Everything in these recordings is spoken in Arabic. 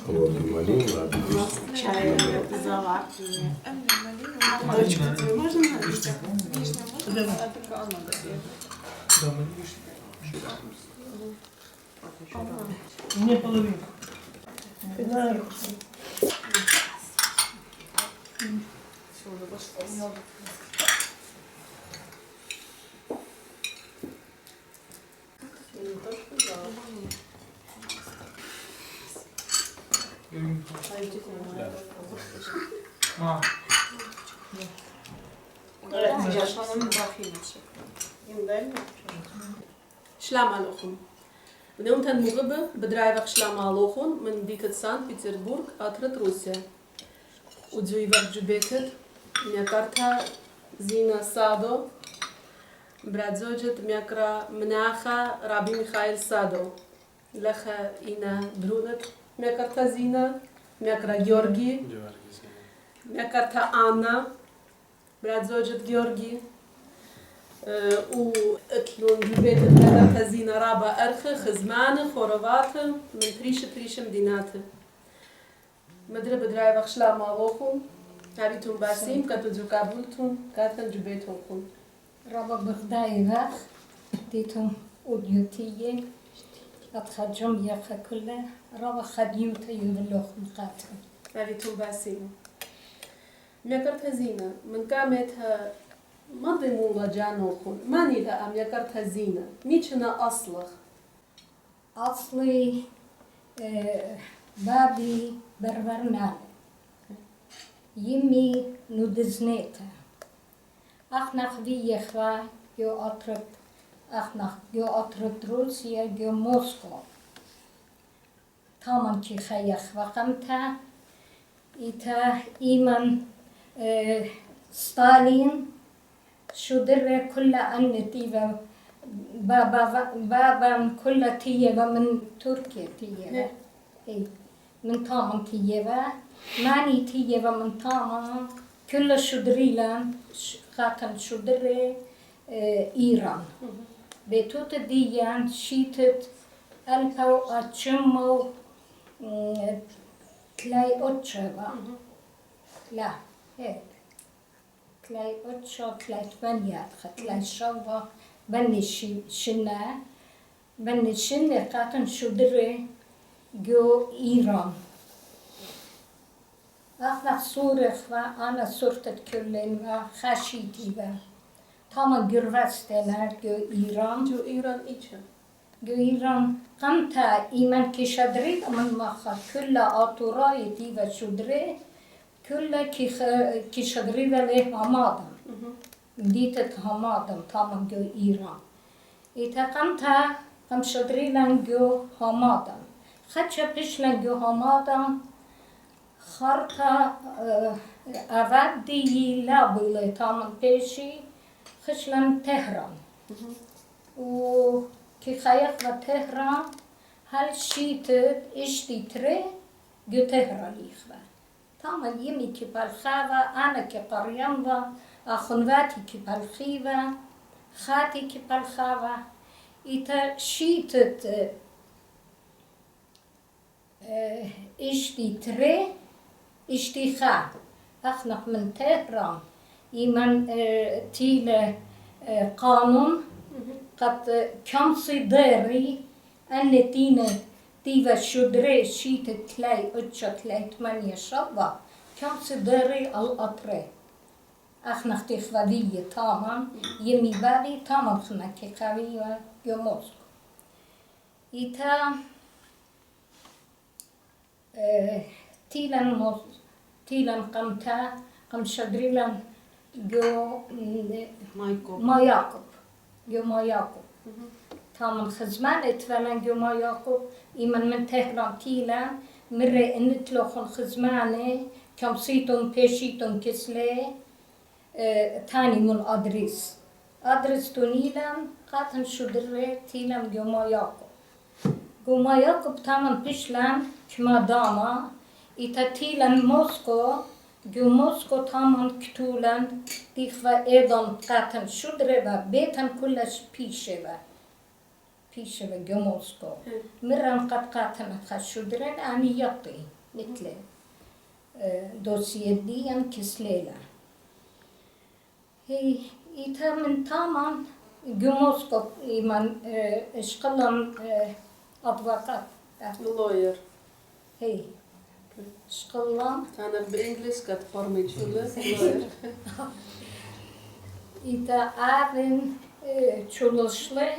Холодную малину, ладно. Чай заварки. Дочка, можно вишня? Вишня можно? А только она дает. Мне половинку. Shalom Aleichem. We noemen het Mugbe, bedrijf Shalom Aleichem, men dit het Sankt-Petersburg, uit Russia. Udzwijvak Jubetet, Mjakarta, Zina Sado, Bradzojet, Mjakra Mnacha, Rabbi Michael Sado. Lecha Ina Brunet, Mjakarta Zina, Mjakra Georgi, Mjakarta Anna, Bradzojet Georgi. وقتلون جبيت الثلاثة تزين رابع أرخ خزمان خوربات من تريش مدينات مدرب دراي بخشلا مالوكم هابيتون باسيم كاتو زكابولتون كاتن جبيتونكم رابع بغداي راخ ديتون أوديوتية أتخجم يخا كله رابع خديوتا يبلوخ مقاتل هابيتون باسيم ميكرت هزينة من قامتها ماضي مولا جانوخون ماني لا أم يكرت هزينة ميشنا أصلخ أصلي بابي بربرنال يمي ندزنيتا أخنخ في يخوا جو أطرد روسيا جو موسكو تامن كي خيخ وقمتا إيتا إيمن ستالين شدر كل أن تيفا بابا كل تيفا من تركيا تيفا من طامن تيفا ماني تيفا من طامن كل شدريلان خاتم شدر إيران بتوت ديان شيتت ألفو أتشمو تلاي أتشبا لا هيك تلاي أتشو تلاي ثمانية تلاي شوبا بني شنة قاتن شدر جو إيران أخنا صورة أنا صورتت كلين وخاشيتي با تاما جرفتنا جو إيران جو إيران قمتا إيمان كشدريت من مخا كل آطوراي ديوا شدري كل كشدري له همادم ديتت همادم تاما جو إيران إتا قم شدري لن جو همادم خدشا بش لن جو همادم خارتا أودي لابيلي تاما بيشي خشلن تهران و كي خيق تهران هل شيتت اشتي تري جو تهران يخبر تاما يمي كي بالخاوة أنا كي قريانوة أخنواتي كي بالخيوة خاتي كي بالخاوة إتا شيتت اشتي تري اشتي خا أخنق من تهران إيمان تيل قانون قد كم صداري أن تيفا شدري شيت تلاي أتشا تلاي ثمانية شبا كم صداري الأطري أخنق تخوذية تاما يمي بالي تاما خنق قوية يوموسكو إتا تيلان قمتا قم شدريلان جو ما يعقوب تامن خزمان اتفلان جو ما يعقوب إيمن من تهران تيلان مرة انتلوخن خزماني كم صيتم بيشيتم كسلي تاني من أدرس تونيلان قاتن شدري تيلان جو ما يعقوب تامن بشلان كما داما إتا تيلان موسكو جو موسكو تامان كتولن ديخوا ايضا قاتن شدرة و بيتن كلش بيشة جو موسكو مرن قد قاتن خشدرن اني يطي مثل دوسي ديان كسليلا هي إيتا من تامان جو موسكو إيمان اشقلن أدوكات لوير هي اشقلن أنا بإنجليز قد فرمي شغلة لوير إيتا آبن چولشلي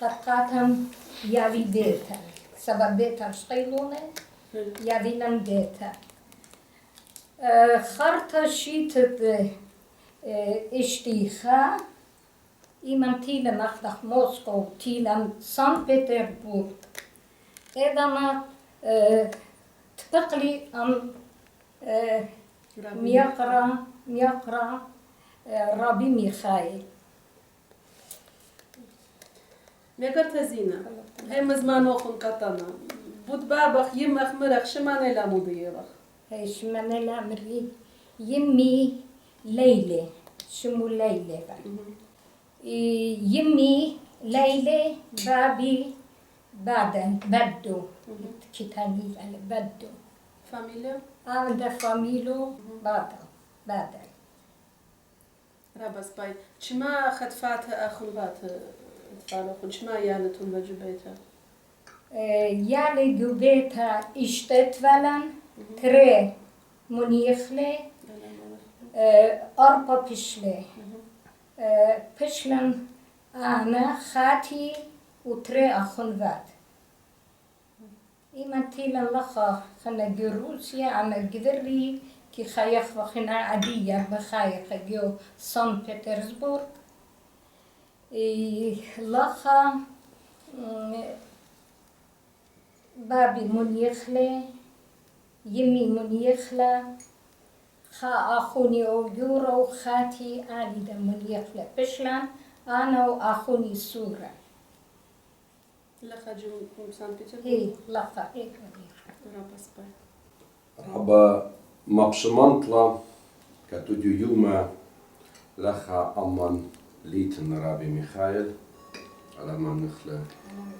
قد قاتم ياوي بيتا سبب بيتا شقيلوني ياوي لن بيتا خرطة شيتت اشتيخا إيمان تيلم أخدخ موسكو تيلم سان بيتربورغ إذا تبقلي أم ميقرا رابي ميخائيل نقر تزينة هم زمان أخن قطنا بود بابخ يمخ مرخ شمانة لا مضيرخ هاي شمانة لا مري يمي ليلى شمو ليلى يمي ليلى بابي بعدن بدو كتاني بدو فاميليا عند فاميلو بعدن رابس باي شما خطفات أخن بات تفعلوا شما يالتون بجبيتها يالي جوبيتا اشتتولن تري منيخلي أربع بشلي بشلن أنا خاتي وتري أخنوات إيمان تيلن لخا خنا جروسيا أنا جذري كي خايخ وخنا عادية بخايخ جو سان بطرسبورغ لخا بابي منيخلي يمي منيخلة خا أخوني أوجورو خاتي آليدا منيخلة بشلان أنا وأخوني سورة لخا جو سان بيتربورغ هي لخا إيه رابس باي رابا مبشمنطلة كتوديو يوما لخا أمان ليتن رابي ميخائيل على ما نخلة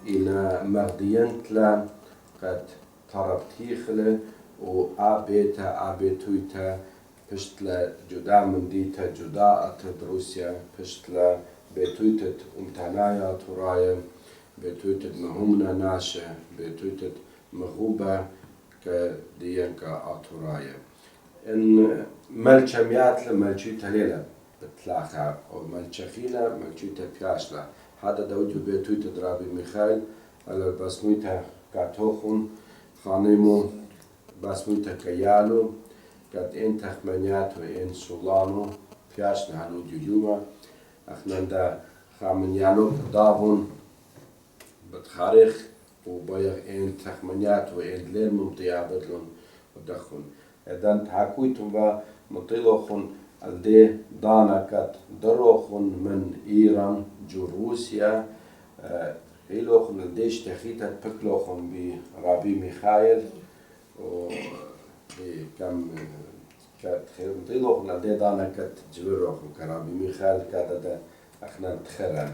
إنا مردينتلا قد تربتيخلة و آبيتويتا پشتلا جدا من ديتا جدا دروسيا پشتلا بيتويتت امتنايا ترايا بيتويتت مهمنا ناشا بيتويتت مغوبة كديانكا آتورايا إن ملچميات لملچويتا ليلة بتلاخا أو ملچخيلة ملچويتا بياشلا هذا داوديو بيتويتا درابي ميخائيل على البسمويتا كاتوخون خانيمو بسمويتا كيالو قد إن تخمنيات وإن سولانو بياشنا هنوديو يوما أخناندا خامنيالو دافون بتخاريخ وبايغ إن تخمنيات وإن دليل ممتيا بدلون ودخون إذن تحكويتم با مطيلوخون الدي دانا كت دروخون من إيران جو روسيا هيلوخون الديش تخيتا بكلوخون برابي ميخائيل و كم كت خير مطيلوخون الدي دانا كت جبروخون كرابي ميخائيل كادا اخنا تخرن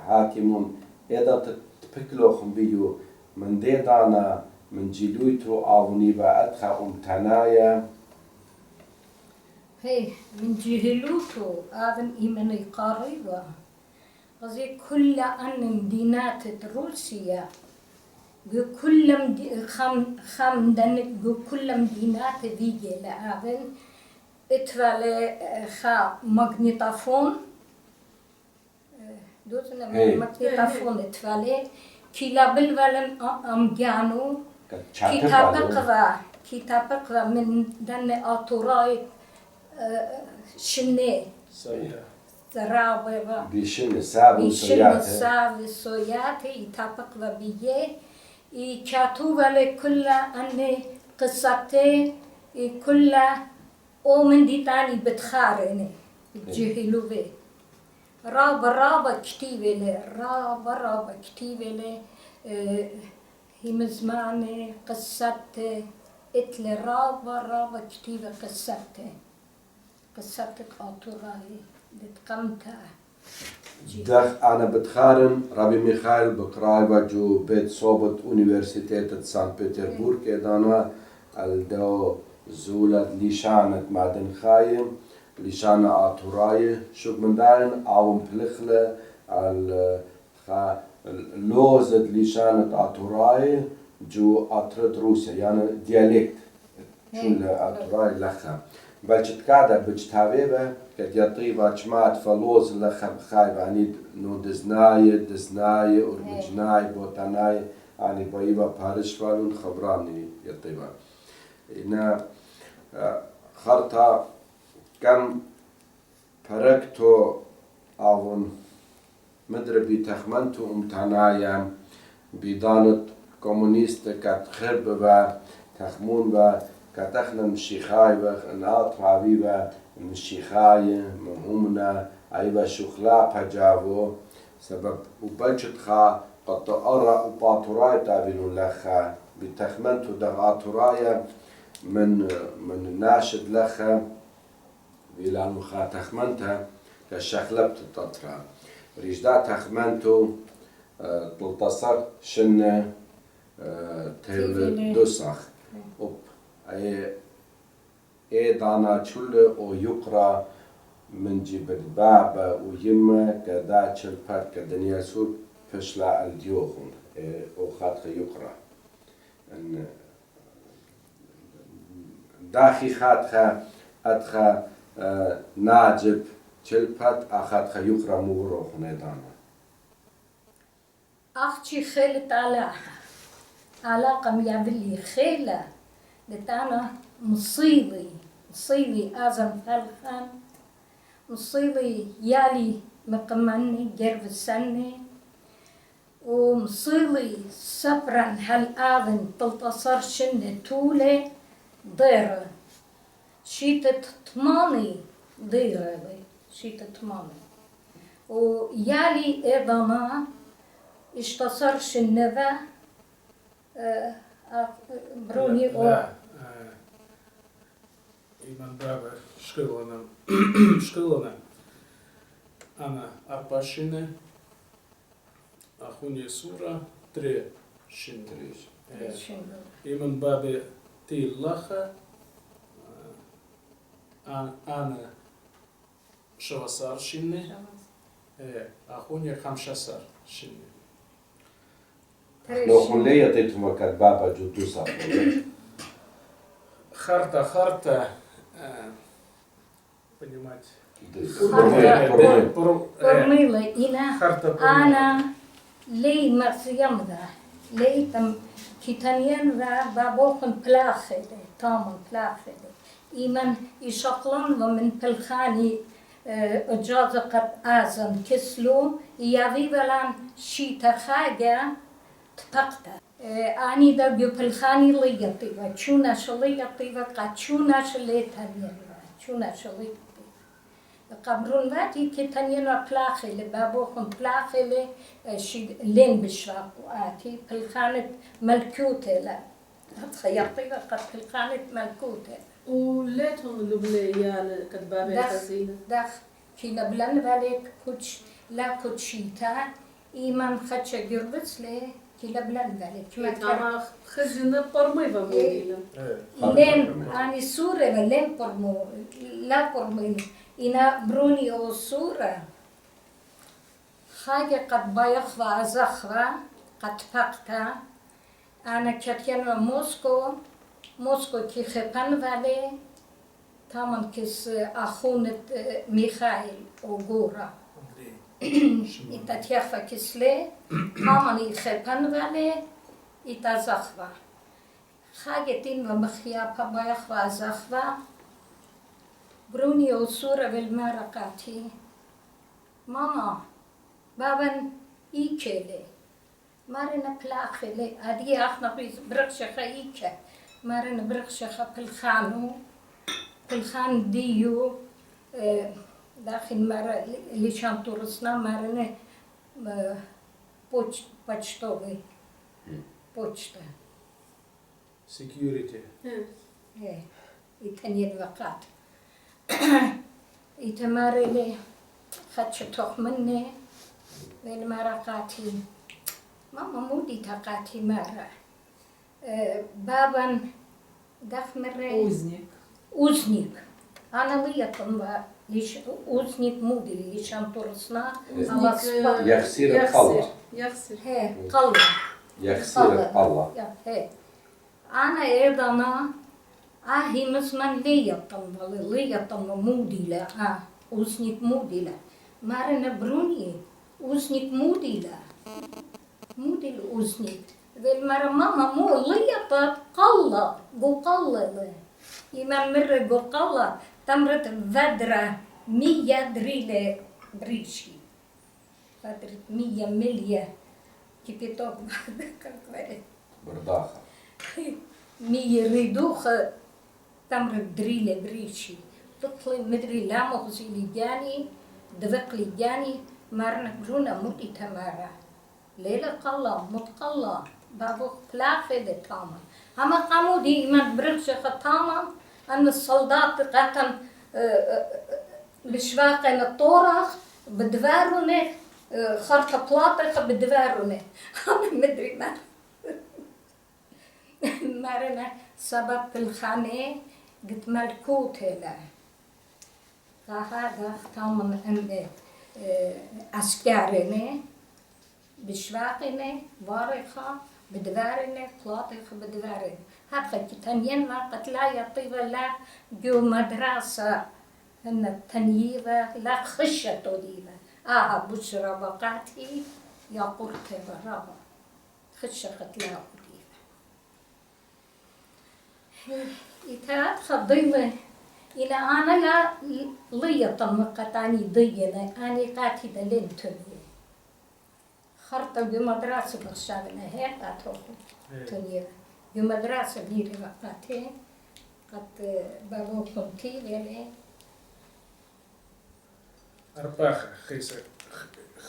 هاكمون إذا تبكلوخون بيو من دي دانا من جلويتو آوني بأدخا امتنايا هي من جهلوتو آذن إيماني قاريبا غزي كل أن مدينات روسيا كل خم دنك كل مدينات فيجي لآذن اتوالي خا مغنيطافون دوتنا مغنيطافون اتوالي كيلا بالولن أمجانو كتابقوا من دن آتوراي شنه زراوة بيشن سابو سوياته يتابقوا بيه يكاتو ولی كل أن قصته كل من دي تاني بتخارني جهلوه رابا كتيبه له هم زمان قصة قلت لي رابا كتيبة قصتك عطوراي بتقمتها دخ أنا بتخارن رابي ميخائيل بقرايبا جو بيت صوبت أونيفرسيتيت سان بيتربورغ إدانا الدو زولت ليشانة معدن خايم ليشانة آتوراي شوك من داين عوم بلخلة اللوزت ليشانة آتوراي جو أترد روسيا يعني ديالكت شو آتوراي لخا بلشت قاعدة بجتاويبا كد يطيبا جماعة فلوز لخا بخايب يعني نو دزناي أوربجناي بوتاناي يعني بايبا بارش فالون خبراني يطيبا إنا خرطة كم بركتو أون مدربي تخمنتو امتنايا بيدانت كومونيست كات خرب با تخمون با كتخنا مشيخاي با ناط عبيبا مشيخاي مهمنا عيبا شخلا بجاوو سبب وبجت خا قد أرى وباتوراي تابلون لخا بتخمنتو دغاتورايا من ناشد لخا بيلانو خا تخمنتها كشخلبت التطرا ريجدا تخمنتو تلتصر شنة تيل دوسخ أوب أي دانا تشل أو يقرأ من جبر بابا ويما كدا تشلبات كدنيا سور فشلا الديوخون أو خاتخ يقرأ إن داخي خاتخ أدخ ناجب تشلبات أخاتخ يقرأ مغروخون دانا أختي خيلت على قم يعملي خيلة لتانا مصيبي أزم فالخان مصيبي يالي مقمني جرب السنة ومصيبي صبرا هل آذن تلتصر شنة طولة ضيرة شيتة طماني ضيرة شيتة طماني ويالي إيضانا اشتصرش النذا بروني لا إيمان بابا شكلنا أنا أربعشينة أخوني سورة تري شين إيمان بابا تي لخا أنا شوصار شينة أخوني 15 شينة لو خلية تيتم كتبابا جو دوسا خرطة понимать برميلة أنا لي مرسيم ذا لي تم كتانين ذا بابوخن بلاخدة تامن بلاخدة إيمن يشقلن ومن بلخاني إجازة قد آزن كسلو يابي بلان شيتا خاجة تبقتا أني دا بيبلخاني ليطيبا تشوناش ليطيبا قد تشوناش ليتانينا تشوناش ليطيبا قبرون واتي كتانينا بلاخلة بابوخن بلاخلة لين بشراقو آتي بلخانة ملكوتة لا يطيبا قد بلخانة ملكوتة وليتهم لبليان كتبابة خزينة داخ كينا بلان بالك كوتش لا كوتشيتا إيمان خدش جربت لي كيلا بلان بالك كما خزينة برمي بمودينا لين أنا سورة لين برمو لا برمي إنا بروني أو سورة حاجة قد بايخوا زخرة قد فقتا أنا كتيانا موسكو كي خبان بالي تامن كيس أخونة ميخائيل أوغورا إتا تيخفا كيسلي تامن يخبان بالي إتا زخرة حاجة تين ومخيابا بايخوا زخرة بروني أو سورة بالمرقاتي ماما بابا إيكيلي مارنا بلاخلي هدي أخنا برقشة إيكا مارنا برقشة بالخان ديو داخل مرة اللي شان تورسنا مارنا بوشتوغي بوشتا security. يتني الوقت يتمارلي خدش تخمني والمرة قاتي ماما مودي تقاتي مرة بابا دخ مرة أوزنيك أنا ليكم ليش أوزنيك مودي اللي شانطورسنا على صبا يخسر الله. يخسر هي قلة يخسر الله. هي أنا أيضا هي مسمن ليطم مودي لا أوزنيك مودي لا مارنا بروني أوزنيك مودي لا مودي الأوزنيك بالمرة ماما مو ليطت قلة قو قلة إيمان مرة قو قلة تمرت فدرة 100 دريلة بريشي فدرة 100 ملية كيف توب برداخة 100 ريدوخة تمرت دريلة بريشي تطلع مدري لا مغزي لي جاني دفق لي جاني مارنا برونا مودي تمارا ليلة قلة متقلة بابو فلاخة تاما هما قاموا ديما برغش ختاما أن الصلدات قاتم لشواقين الطورخ بدفارونه خرطة بلاطخ بدفارونه هما مدري ما مارنا سبب في الخانة قلت ملكوت له فهذا ختاما عند عسكرينه بشواقينه بارخة بدوارنه بلاطخ بدوارنه هذا تنين ما قتلا يطيب لا جو مدرسة هن التنييبة لا خشة طيبة بشرى بقاتي يا قرت برابا خشة قتلا طيبة إتات خضيبة إلى أنا لا ليطم قطاني ضيّنة أنا قاتي دلين تنيي خرطة بمدرسة بخشابنا هيك أتوقع تنيي بمدرسة ليري وقتي قد بابو كنتي ليلي أرباخ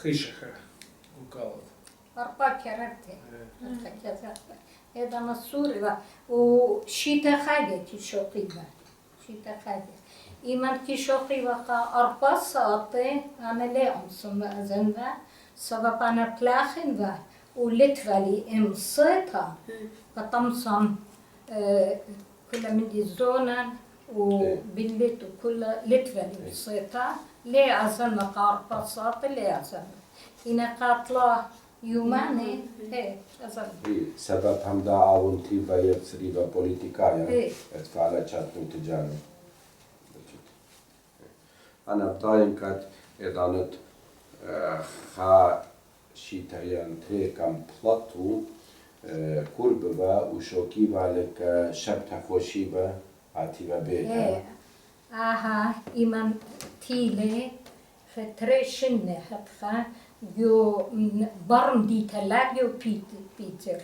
خيشة وقالت أربع كرتي هذا نصوري وشيتا خاجة تشوقيبا شيتا خاجة إيمان كشوقي وقا أربع ساعتين أنا لا أمسم أزنبا سبب أنا بلاخن ولتفالي إمصيتا قطمصم كل من دي زونا وبلت وكل لتفالي إمصيتا ليه أزن وقا أربع ساعتين ليه أزن إنا قاتلا يوماني هي أزن سبب هم دا عاونتي بيبصري بوليتيكايا اتفعل شاتن تجاني أنا بطايم كات إدانت خا شيتايان تيكم بلاتو كرببا وشوكيبا لك شبتها خوشيبا عتيبا بيتا إيمان تيلي فتريشن هتخا جو برم دي تلاجيو بيتر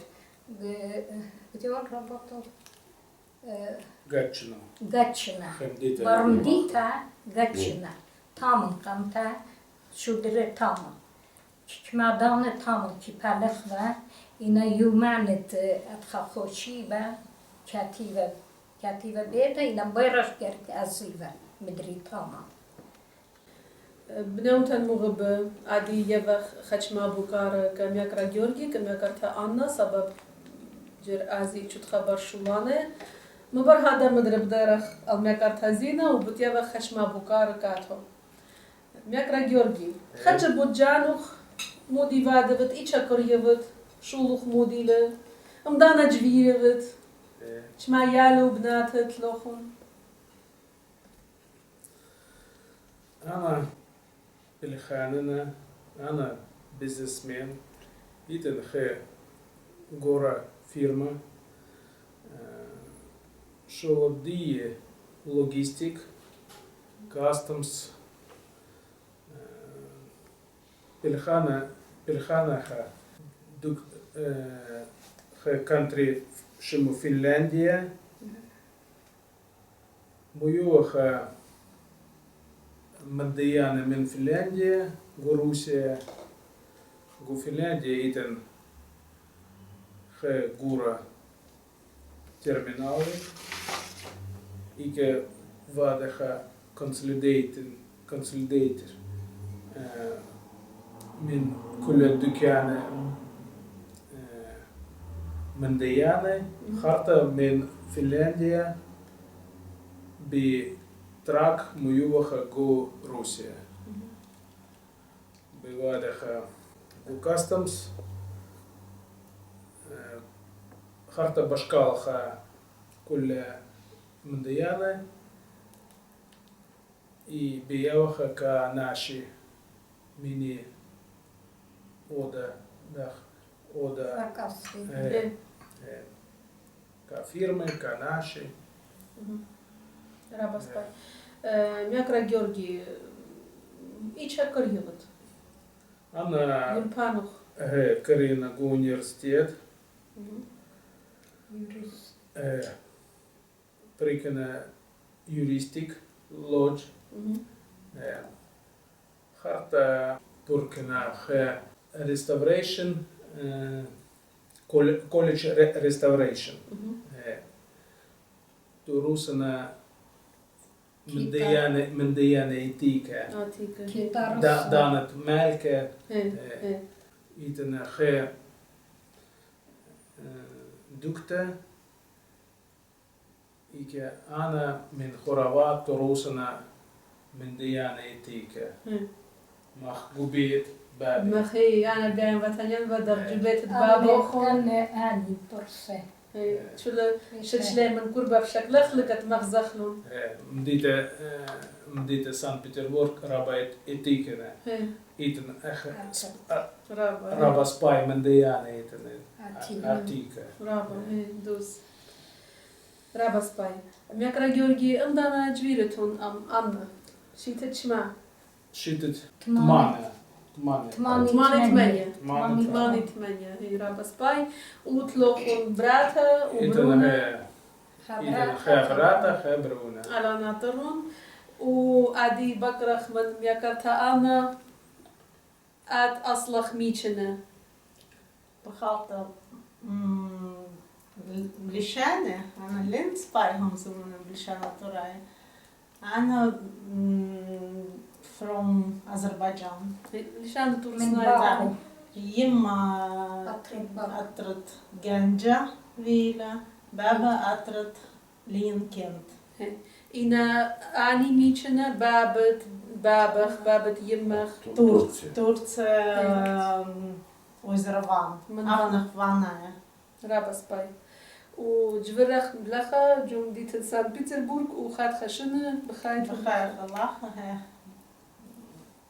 بديون ربطو Gachina. Barmdita Gachina. Tamam kamta şudre tamam. Kmadane tamam ki palefva ina yumanet atkhakhoshi ba katiba beta ina bayrash gerk aziva midri tamam. بنوتن مغب عادي يبخ خشما بوكار كمياكرا جورجي كمياكرتا أنا سبب جر أزي شو تخبر شولانه مبر هذا مدرب دارخ المياكرتا زينة وبتيبخ خشما بوكار كاتو مياكرا جورجي خش بوجانوخ مودي وادبت إيشا كوريبت شولوخ مودي له أمدانا جبيربت شما يالو بناتت لوخون أنا بالخانة أنا بيزنسمان إذن خير جورا فيرما شو دي لوجيستيك كاستمز بالخانة خا دوك خا كانتري شمو فنلنديا بيو خا مديانة من فنلنديا وروسيا وفنلنديا إذن خا جورا terminali. Ik وادخ consolidator من كل الدكان من ديانة خارطة من فنلنديا بتراك ميوخ جو روسيا بوادخ جو كاستمز خارطة بشكالخ كل من ديانة и бияваха ка наши мини ода ка фирмы, ка наши. Раба спай. Мякра Георги, ича карьеват. Она Юрпанух. Карина го университет. Прикана юристик лодж. Харта Туркина restoration college restoration. Турусана من ديانة إتيكا دانت مالكة إتنا خير دكتة إيكا أنا من خرافات تروسنا من ديانة إتيكا مخبوبيت بابي مخي أنا قايم بتنين بدر جبت بابو أنا آني برسة شلي من قربة بشكل خلقت مغزخلون مديتا سان بطربورغ رابا إتيكنا إتن رابا سباي من ديانة إتن أتيكا رابا دوس رابا سباي ميكرا جورجي أمدانا جويرتون أنا شيتت شما شيتت تمانية ثمانية هي رابا سباي وطلقون براتا وبرونا إتن خبراتا خبرونا على ناطرون وأدي بكرخ من ميكرتا أنا أد أصلخ ميشنا بخاطر بلشانة أنا لين سباي هم زمنا بلشانة تراي أنا from Azerbaijan لشان بابو. يما أطرت جنجة فيلا بابا أطرت لين كنت إنا أني ميشنا بابت يمخ Турция озеро Ван أنا Ваная رابا سباي وجبرخ بلخا جون ديت سان بيتربورغ وخاد خشنة بخايت بخير الله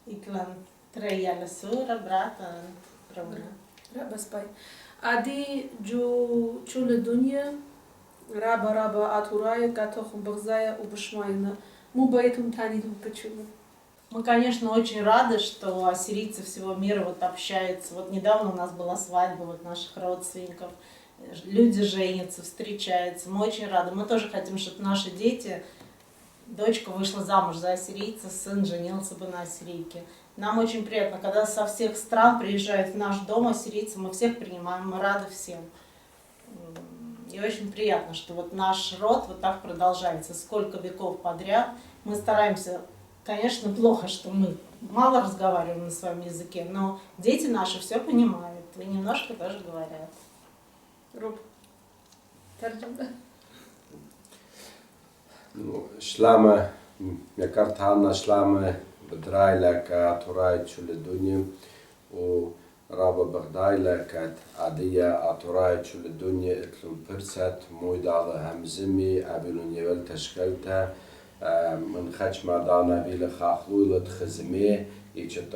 إكلان تريا لسورة براتا رونا رابا سباي أدي جو شول الدنيا رابا أتورايا كاتوخم بغزايا وبشماينا مو بيتهم تاني دو بتشوفوا. Мы, конечно, очень рады, что ассирийцы всего мира вот общаются. Вот недавно у нас была свадьба вот наших родственников. Люди женятся, встречаются. Мы очень рады. Мы тоже хотим, чтобы наши дети, дочка вышла замуж за ассирийца, сын женился бы на ассирийке. Нам очень приятно, когда со всех стран приезжают в наш дом ассирийцы, мы всех принимаем, мы рады всем. И очень приятно, что вот наш род вот так продолжается, сколько веков подряд. Мы стараемся, конечно, плохо, что мы мало разговариваем на своем языке, но дети наши все понимают и немножко тоже говорят. رب ترجمة شلامة مكرت هانا شلامة بدراي لك تراي شل الدنيا ورابا بغداي لك عادية تراي شل الدنيا اتلون برسات مويد على همزمي عبيلون يول تشكلتها من خدش مادانا بيل خاخلو خزمي يجت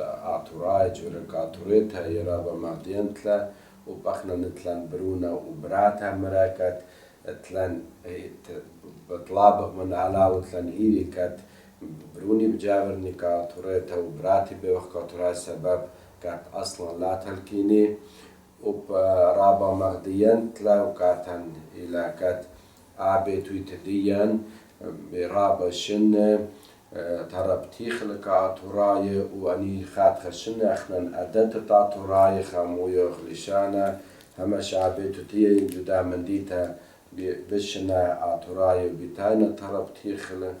تراي جورك توريتها يرابا مغدينتلا وبخنا نتلان برونا وبراتا مراكت تلان بطلابق من علاوة تلان هيري كات بروني بجاورني كاتوريتا وبراتي بوخ كاتورا سبب كات أصلا لا تلكيني وبرابا مغديان تلا وكاتن إلى كات آبيتو يتديان برابا شن ترى بتيخل كاتوراي واني خات خشنا اخنا ادت تاتوراي خمويو خليشانا هما شعبيتو تي جدا من ديتا بشنا آتوراي بتاينا طرب تيخلة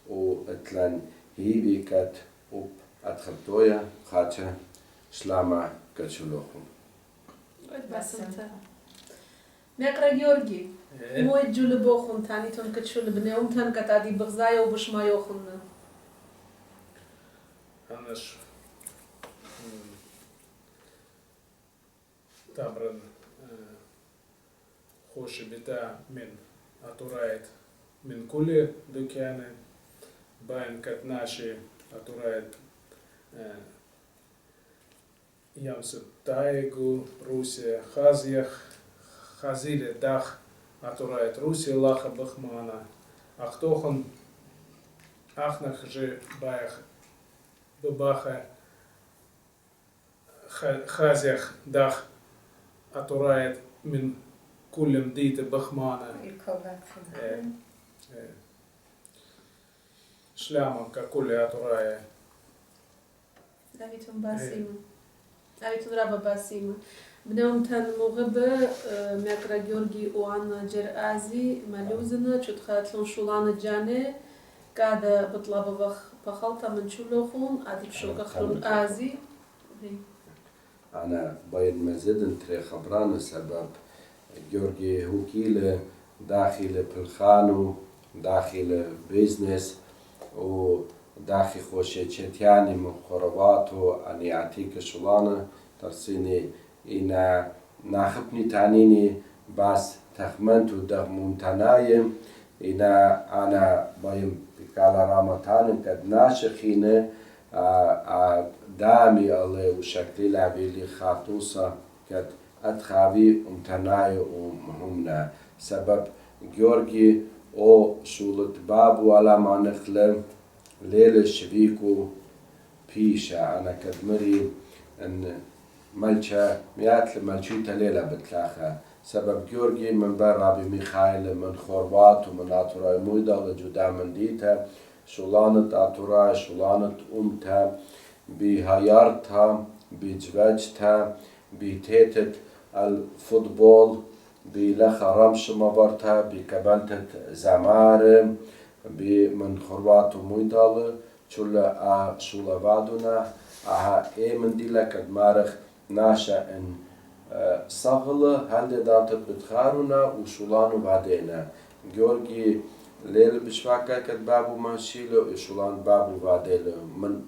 واتلن هيبي كات وب أتخبتويا خاتشا شلاما كتشلوخم. بسمتا مقرا جورجي مو الجول بوخن تاني تون كتشول بنيوم تان كتادي بغزايا وبشما يوخن أناش تمرن خوش بتاع من أتورايت من كل دكانة باين كتناشي أتورايت يمسد تايجو روسيا خازيلة داخ أتورايت روسيا لاخ بخمانا أختوخن أخنخ جي بايخ بباخة خازيخ داخ أتورايت من كل مديت بخمانا شلاما ككل أتورايت أبيتون باسيمة أبيتون رابا باسيمة بنيوم تان مغبة مقرا جورجي وأنا جرآزي ملوزنا شد خاتلون شولان جاني قاعدة بطلب بخلطة من شلوخون عادي بشوكة خلون آزي أنا باين مزيد تري خبران سبب جورجي هوكيل داخل بالخانو داخل بيزنس وداخل خوشي تشتياني من خرواتو أني أعطيك شولانة ترسيني إنا ناخبني تانيني بس تخمنتو دغمون تنايم إنا أنا باين بكالا رامتان قد ناشخينه دامي الله وشكلي لعبي اللي خاطوسا قد أتخاوي امتناي ومهمنا سبب جورجي أو شولت بابو على ما نخلم ليلة شبيكو بيشا أنا قد مري أن ملشا ميات ملشيتا ليلة بتلاخا سبب جورجي من برا بميخايل من خوربات ومن آتوراي مويدا لجودا من ديتا شولانة آتوراي شولانة أمتا بهايارتها بجواجتها بتيتت الفوتبول بلخا رمش مبارتها بكبنتت زمار بمن خوربات ومويدا شولا شولا بعدنا من ديلا قد مارخ ناشا ان صغلة هل دانت بتخارونا وشولانو بعدين جورجي ليل بشواكا كد بابو ماشيلو شولان بابو بعدين من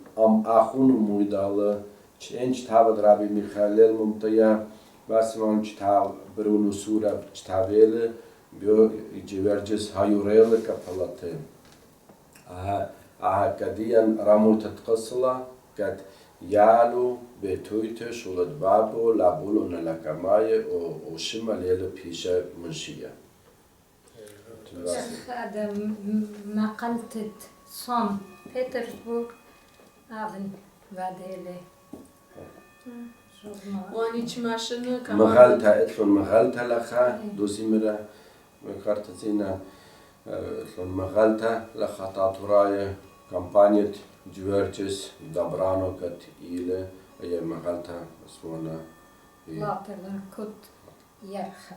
أخون مويدالة چنج تابد رابي ميخائيل ممتيا بس من چتاب برونو سورة چتابيل بيو جيورجس هايوريل كفلتين كديان رامو تتقصلا كد يالو بتويته شولد بابو لابولو نلكماي وشما ليلة بيشا منشية. هذا مقالة صن بيترسبورغ أفن بعدين واني تشماشن كمان مغالتا اتلون مغالتا لخا دوزيمرا مكارتزينا اتلون مغالتا لخا تاتوراي كامبانية جوارجس دابرانو كت إيلة أي مغالتا اسمونا لاطلا كت يرخى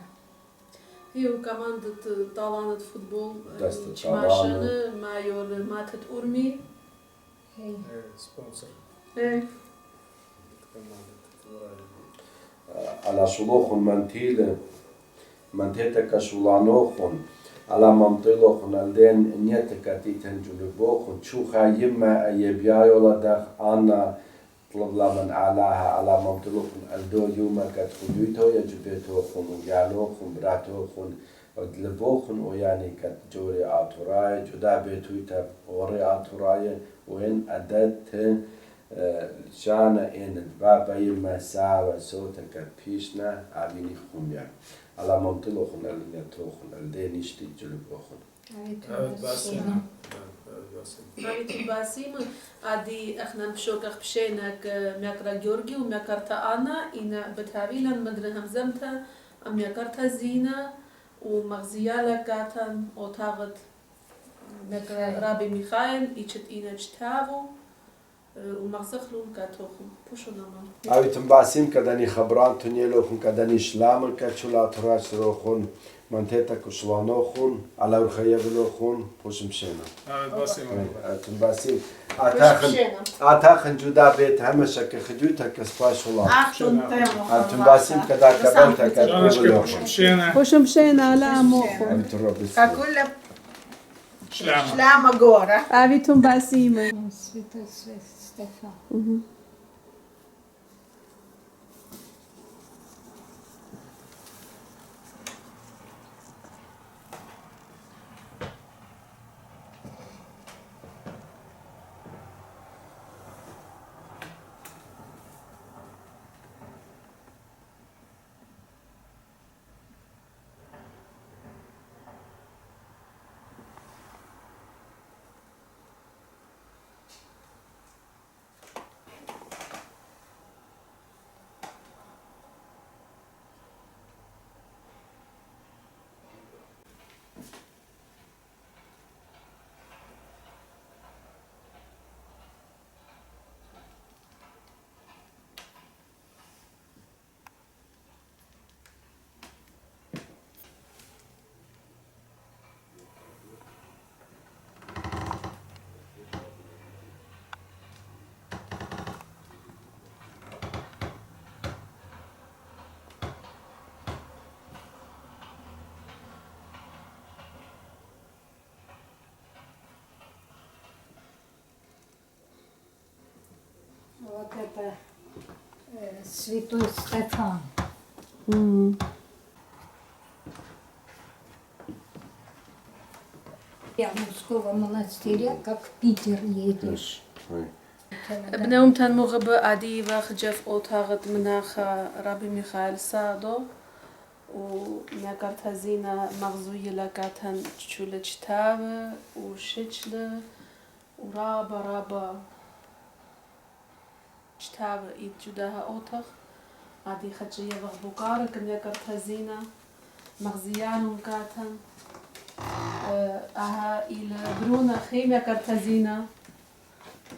هي وكمان طالانة فوتبول دست تشماشن مايور ماتت أورمي هي سبونسر على شلوخن منتيلة كشولانوخن على منطلوخن الدين نيتك تيتن جلبوخن شوخا يما أيبيايولا دخ أنا طلب لمن علاها على منطلوخن الدو يوما كتخلويتو يجبيتوخن ويالوخن براتوخن ودلبوخن ويعني كتجوري آتوراي جدا بيتويتا أوري آتوراي وين أدت جانا إن البابا يما ساوى صوتا كتبيشنا عبيني خميا على منطلوخن النيتوخن الدين يشتي جلبوخن هاي باسيمة عادي احنا بشوكخ بشينك ميقرا جورجي وميقرتا أنا إنا بتهابيلا مدر همزمتا ميقرتا زينة ومغزيالا قاتن وطاغت ميقرا رابي ميخائيل إيشت إنا جتاغو ומחזכלום כתוכם, פושו נאמן. אביתם בעשים כדני חברן תוניילוכן כדני שלאמן כתשולה תורש רוכן منطقه کشوانوخون علاوه خیابلوخون پوشم شنا. تنباسیم. آتاخن جدا بیت همه شک خجوت کسپاش ولا. تنباسیم کدا کبر تکربلوخون. پوشم شنا لا موخون. ككل شلام غورا. أبي تنباسیم. Stefan. Вот это святой Стефан. Я мужского монастыря, как в Питер едешь. بنوم تن مغب عادي وخجف أوتاغت مناخ ربي ميخائيل سادو ونكرت هزينة مغزوية لكاتن تشولة شتاوة وشتشلة ورابا شتاوة إيد جداها أوتاغ عادي خجية وغبوكارك نكرت هزينة مغزيان وكاتن أها إلى برونا خيمة كرت هزينة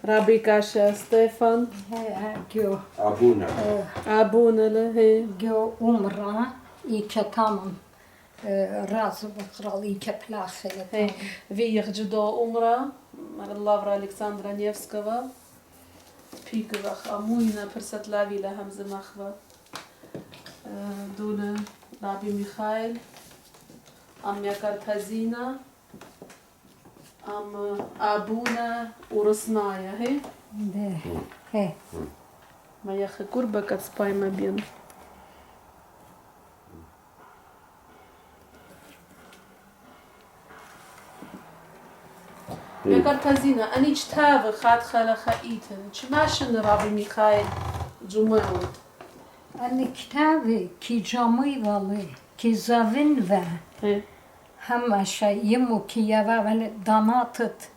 رابي كاشا ستيفان جو أبونا له جو عمره إيكا تامم راز بخرال إيكا بلاخلة في جدو عمره مر الله ألكسندرا نيفسكوا بيكوخ أموينا برست لاوي لهمز مخوا دول رابي ميخائيل أم يكرت هزينة أم أبونا ورسنايا هي ده هي ما يخي قربة كتسباي ما بين يكرت هزينة أني جتاوي خاد خلا خايتن چماشن رابي ميخائيل جمعود أنا كتابي كي جامي والله كي زافن و همش يمو كيافا داناتت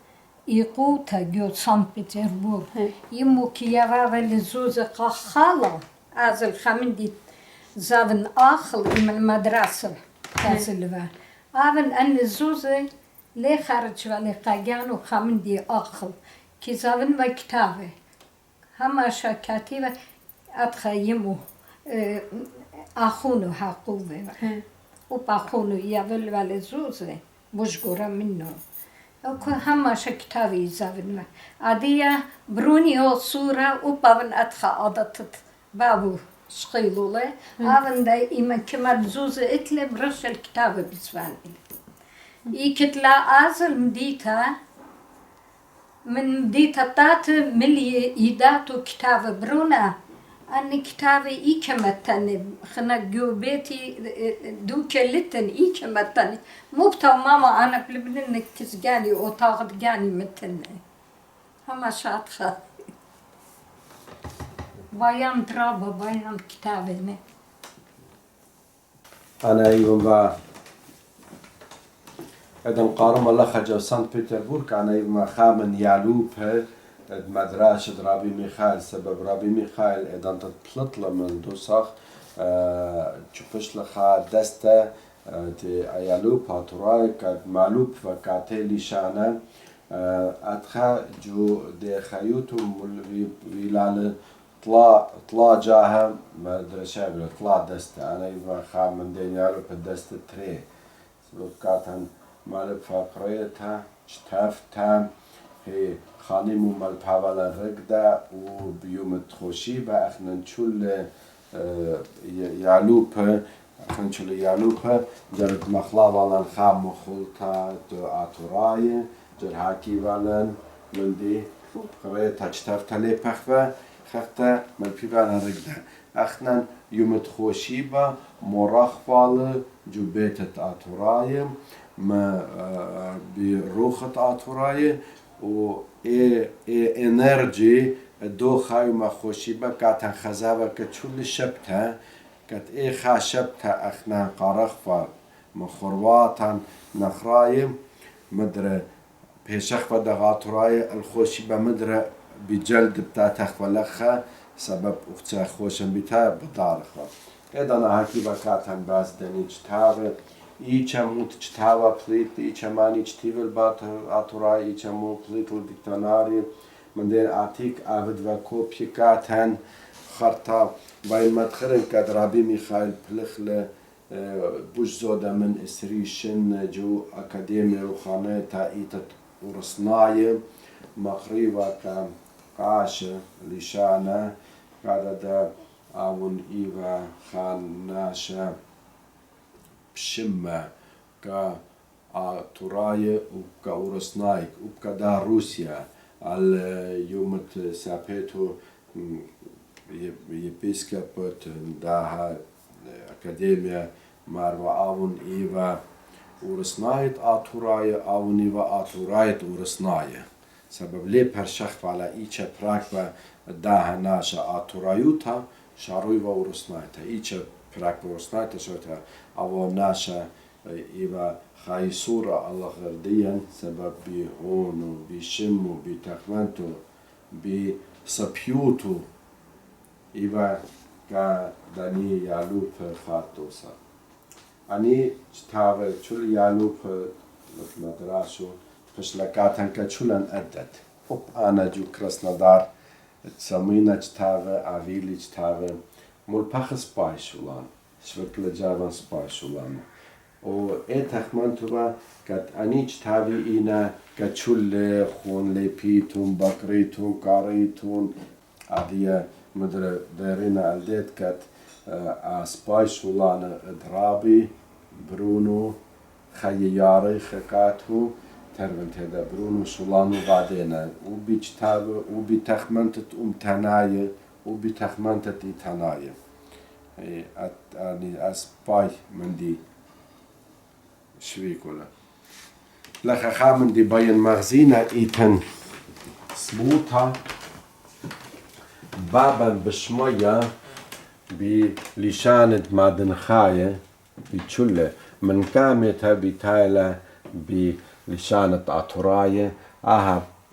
إيقوتا جو سان بيتربورغ يمو كيافا لزوزة قخالة از الخمندي زافن آخل من المدرسة كازلوا آفن أن زوزة لي خارج ولي قاقانو خمندي آخل كي زافن وكتابة همش كاتبة أدخل يمو أخونو حقوبة وباخونو يابل ولی زوزه بوشگورا منو اكو هماش كتابي زاون عادية بروني او صورة وبابن ادخا عادتت بابو شقيلولة آون دا إما كما زوزه اتلي برش الكتاب بسوان اي كتلا آزل مديتا من مديتا تات ملي يداتو كتاب برونا أني كتابي إيكمتني خنا جو بيتي دو كلتن إيكمتني مو بتاع ماما أنا بلبنان كسجاني أو تاخد جاني متني هما شاطخة بايام ترابة بايام كتابي أنا أيضا با إذا قارم الله خجو سانت بطرسبورغ أنا أيضا خامن يالوب مدرسة رابي ميخائيل سبب رابي ميخائيل إذا تطلع من دوسخ تشوفش لخا دسته تي أيالوب هاتوراي كات مالوب وكاتي لشانة أدخا جو دي خيوتو ويلال طلا جاها مدرسة بلا طلا دستة أنا يبغى خام من دينيالو بدستة تري سلوكاتن مال فقريتها شتافتها هي خانمو مال بحوالا رقدة وبيوم تخوشيبة اخنا نشول يعلوبة اخنا نشول يعلوبة جرد مخلا والان خام مخلطة آتوراي جر هاكي والان من دي قريتها شتافتها لي بخفة خفتا مال بحوالا رقدة اخنا يوم تخوشيبة مرخفالة جو بيتت آتوراي ما بروخة آتوراي و انرژی دو خای ما خوشی با کاتن خزاوه کچول شبته کت خا شبته اخنا قارخ فا مخرواتن نخرایم مدر پیشخ و دغاطرای الخوشی با مدر بجلد بتاعتخ ولخه سبب اختها خوشن بتا بدارخه ایدانا هاکی با کاتن باز دنی چتاوه ایچه موت چتاوه پلیت ایچه مانی چتیول بات آتورای ایچه مو پلیت الدکتاناری من دين أعطيك أبد وكوبي كاتن خرطة باين مدخرن كدرابي ميخائيل بلخلة بوش زودة من إسريشن جو أكاديمية روخانية تايتت ورصناية مقريبة كقاشة لشانة قادة أون إيفا خان ناشا بشمة كتراية وكورصنايك وكدا روسيا al jumet sapeto episkopot daha akademia marva avun iva urasnayet aturaya avun iva aturayet urasnaya سبب ليه برشخ على إيشا براكبا daha nasha aturayuta sharuiva urasnayta إيشا براكبا urasnayta شوتا أو nasha إيva خايسورة الله غرديا سبب بهونو بشمو بتخمنتو بسبيوتو إيوا كداني يالوب خاتوسا أني تاوه چول يالوب مدراسو فشلكاتن كچولن أدت أنا جو كراسنادار تسمينا تاوه أويلي تاوه ملپخ سپايشولان شوكل جاوان سپايشولان و تخمنتوبا كات أنيج تابي إنا كتشول خون لبيتون بقريتون قاريتون عادية مدر دارينا الديت كات أسباي شولانا درابي برونو خياري خكاتو تربنت هذا برونو شولانو بعدين وبيج تابي وبتخمنتت تناية وبتخمنتت تناية أني أسباي من دي شويكولا لخا خامن دي باين مغزينة إيتن سبوتا بابا بشمية بلشانة مادن خاية بتشلة من كامتها بتايلة بلشانة عطراية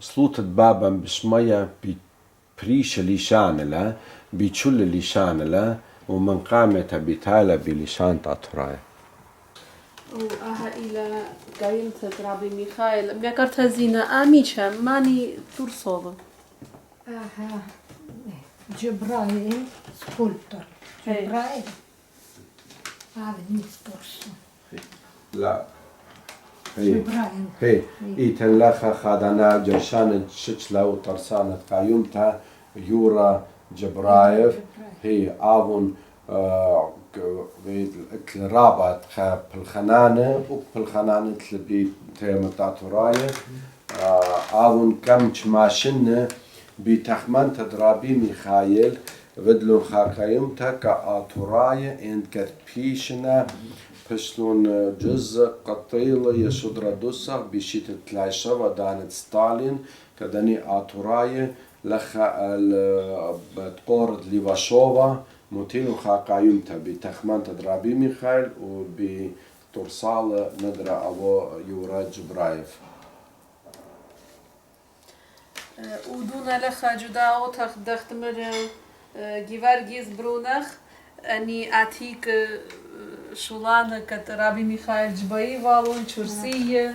سلوطة بابا بشمية بريش لشانة لا بتشلة لشانة لا ومن قامتها بتايلة بلشانة عطراية إلى قايمة رابي ميخائيل بيكرت هزينة آميشا ماني تورصوبة جبرائيل سكولتر جبرائيل نستورسو لا هي إيتن لخا خادنا جرشان شتلا وترسانة قايمتها يورا جبرايف هي آون رابط بالخنانة وبالخنانة اللي بتمتعطراية آون كم ماشنة بتخمن تدرابي ميخائيل ودلون خاقايمتا كآطراية إن كتبيشنا بشلون جزء قطيلة يشدر دوسا بشيت تلايشة ودانت ستالين كداني آطراية لخا بتقورد ليفاشوفا موتينو خاقايمتا بتخمن تدرابي ميخائيل وبترسال ندرة أو يورا جبرايف ودونا لخا جدا أوتخ دختمر جيفارجيز برونخ أني أعطيك شولانة كت رابي ميخائيل جباي والون شرسية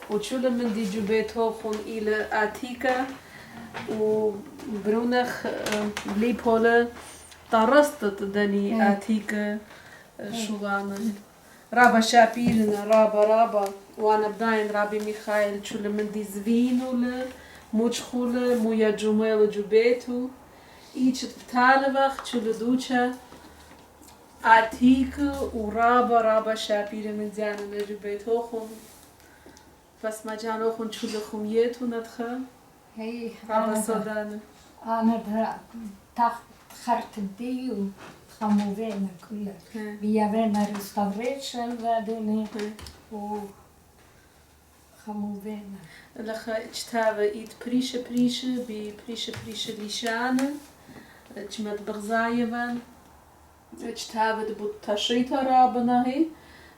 وتشول من دي جبيتوخن إلى آتيكا وبرونخ بليبولا طرستت دني آتيكا شوغانا رابا شابيرنا رابا وانا بداين رابي ميخائيل تشول من دي زفينولا موچخولا مويا جميل جبيتو إيش بتالوخ تشول دوچا آتيكا ورابا شابير من زيانا جبيتوخن بس ما جانوخن تشول خميتو ندخل هي رابا صدانا أنا تحت خرت الديو خموفينا كلها بيابينا ريستوريشن بعدين و خموفينا لخا اجتابا ايت بريشة بريشة ليشانا اجمد بغزايفان اجتابا دبوت تاشيتا رابنا هي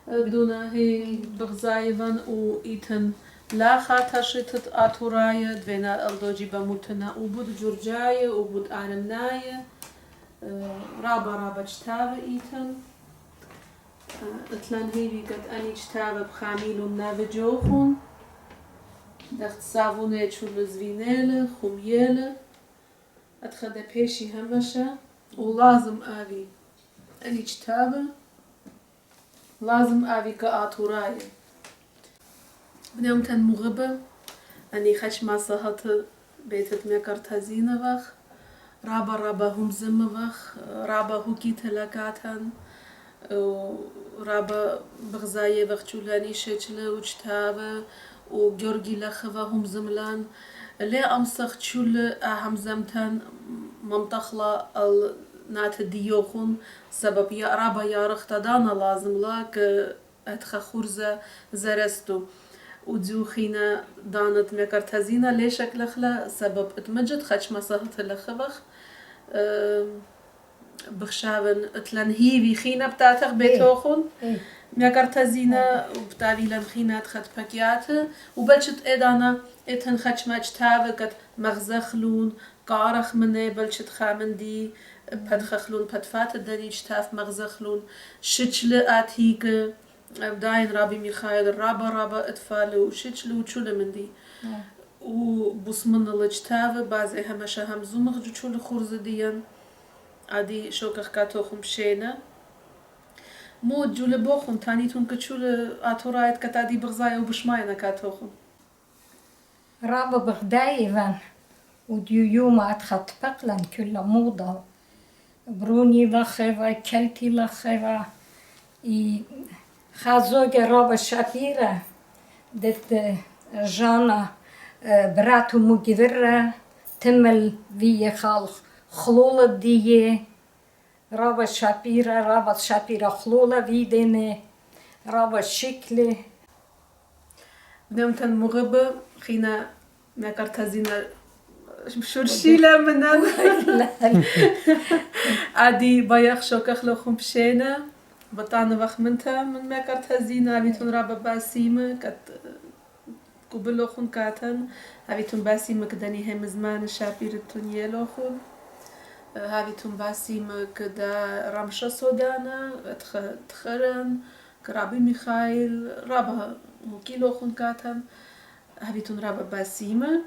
بدونا هي بغزايفان و ايتن لاخا تاشيتت اتورايا دوينا الدوجي بموتنا وبود جورجايا وبود آرمنايا رابا اجتابا ايتن اتلان هيري قد اني اجتابا بخاميلو نافجوخون دخت صابونة شول زفينيلة خميلة أتخدى بيشي همشة ولازم أبي أني اجتابة لازم أبي كآتوراي بنيوم تن مغبة أني خش ما صهت بيتت ميكرت هزينة وخ رابا هم زم وخ رابا هوكي تلقاتن رابا بغزاية وخ شولاني شجلة وجتابة وجورجي لخفا هم زملان لي أمسخ تشول أهم زمتن ممتخلا نات ديوخون سبب يا رابا يا رختدانا لازم لاك أتخا خورزة زرستو ودزوخينا دانت مكرتزينا ليش أكلخلا سبب اتمجد خش مساهت لخفخ بخشابن اتلن هيفي خينا بتاعتك بيتوخون مكرتزينا وبتالي خينا تخت باكيات وبلشت إدانا اتهن خش ماج تابكت مغزخلون قارخ مني بلشت خامندي بدخخلون بدفات الدنيج تاف مغزخلون شتشل آتيك بداين رابي ميخائيل رابا اتفال وشتشل وشول مندي وبصمنا لجتاف بعض همشا همزومخ جوشول خورز ديان عادي شوكخ كاتوخم شينا مو جول بوخم تانيتون كتشول آتورايت كتادي بغزايا وبشماينا كاتوخم رابا بغدايفان وديو يوم أتخط بقلن كل موضة بروني لخفا كلتي لخفا خازوغ رابا شابيرا دت جانا براتو مجذرة تمل في خلولة ديه رابا شابيرا خلولة في دينه رابا شكله بنمتن مغبة خينا مكرتزينا شورشيلا منان عادي بايخ شوكخ لخم بشينا بطانا وخ منتا من مكرتزينا عبيتون رابا باسيمة كت قبلوخن كاتن عبيتون باسيمة كداني هم زمان شابير التونيلوخن عبيتون باسيمة كدا رمشة سودانا تخرن كرابي ميخائيل رابا مكيلوخن كاتن عبيتون رابا باسيمة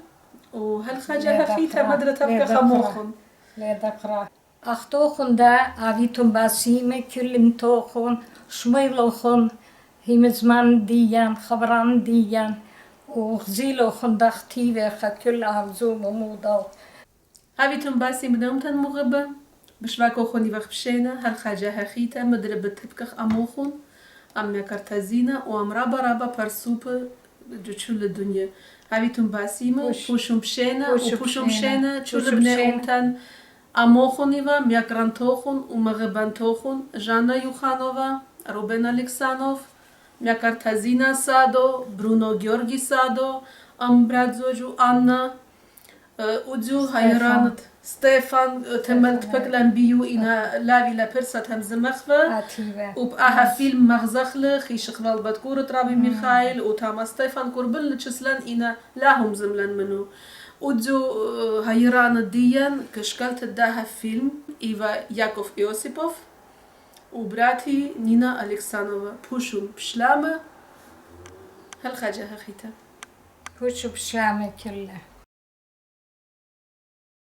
وهالخجة فيتا مدرة تبقى خموخن لا دقرا أختوخن دا عبيتون باسيمة كلم توخن شميلوخن هم زمان ديان خبران ديان وغزيلوخن دختيوة كل عبزوم وموضوع عبيتون باسيمة نومتن مغبة بشواكوخن يوخ بشينا هالخجة خيتا مدرة بتبقى أموخن أم مكرتزينا وأم رابا برسوبة جوشول الدنيا عبيتون باسيمة بوشم بشينا وبوشم بشينا تشول بني أمتن أموخنيوا ميكرانتوخن ومغبانتوخن جانا يوخانوفا روبن ألكسانوف ميكرتزينا سادو برونو جيورجي سادو أم برادزوجو أنا ودزو هايرانت ستيفان تملت بكلن بيو إنا لافي لبرسة همزمخفة وبقاها فيلم مغزخلة خيش خلال بدكورة رابي ميخائيل وتاما ستيفان كوربل تشسلن إنا لاهم زملن منو ودزو هايرانت ديان كشكلت داها فيلم إيفا ياكوف إيوسيبوف وبراتي نينا ألكسانوفا بوشم بشلامة هالخاجة خيتا هو شو بشامة كلها